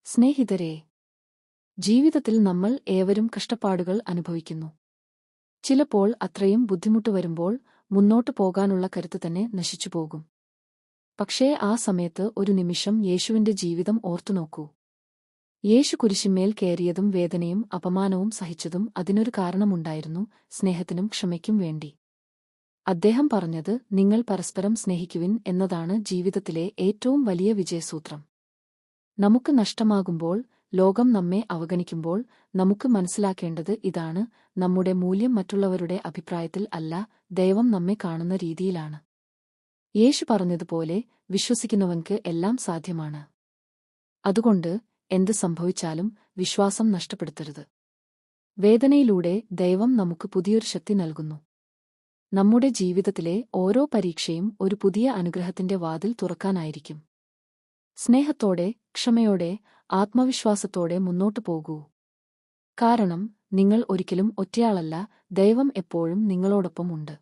സ്നേഹിതരേ, ജീവിതത്തിൽ നമ്മൾ ഏവരും കഷ്ടപ്പാടുകൾ അനുഭവിക്കുന്നു. ചിലപ്പോൾ അത്രയും ബുദ്ധിമുട്ട് വരുമ്പോൾ മുന്നോട്ടു പോകാനുള്ള കരുത്ത് തന്നെ നശിച്ചുപോകും. പക്ഷേ ആ സമയത്ത് ഒരു നിമിഷം യേശുവിന്റെ ജീവിതം ഓർത്തുനോക്കൂ. യേശു കുരിശിന്മേൽ കയറിയതും വേദനയും അപമാനവും സഹിച്ചതും അതിനൊരു കാരണമുണ്ടായിരുന്നു: സ്നേഹത്തിനും ക്ഷമയ്ക്കും വേണ്ടി. അദ്ദേഹം പറഞ്ഞത്, നിങ്ങൾ പരസ്പരം സ്നേഹിക്കുവിൻ എന്നതാണ് ജീവിതത്തിലെ ഏറ്റവും വലിയ വിജയസൂത്രം. നമുക്ക് നഷ്ടമാകുമ്പോൾ, ലോകം നമ്മെ അവഗണിക്കുമ്പോൾ നമുക്ക് മനസ്സിലാക്കേണ്ടത് ഇതാണ്: നമ്മുടെ മൂല്യം മറ്റുള്ളവരുടെ അഭിപ്രായത്തിൽ അല്ല, ദൈവം നമ്മെ കാണുന്ന രീതിയിലാണ്. യേശു പറഞ്ഞതുപോലെ, വിശ്വസിക്കുന്നവൻക്ക് എല്ലാം സാധ്യമാണ്. അതുകൊണ്ട് എന്ത് സംഭവിച്ചാലും വിശ്വാസം നഷ്ടപ്പെടുത്തരുത്. വേദനയിലൂടെ ദൈവം നമുക്ക് പുതിയൊരു ശക്തി നൽകുന്നു. നമ്മുടെ ജീവിതത്തിലെ ഓരോ പരീക്ഷയും ഒരു പുതിയ അനുഗ്രഹത്തിന്റെ വാതിൽ തുറക്കാനായിരിക്കും. സ്നേഹത്തോടെ, ക്ഷമയോടെ, ആത്മവിശ്വാസത്തോടെ മുന്നോട്ടു പോകൂ. കാരണം നിങ്ങൾ ഒരിക്കലും ഒറ്റയാളല്ല, ദൈവം എപ്പോഴും നിങ്ങളോടൊപ്പം ഉണ്ട്.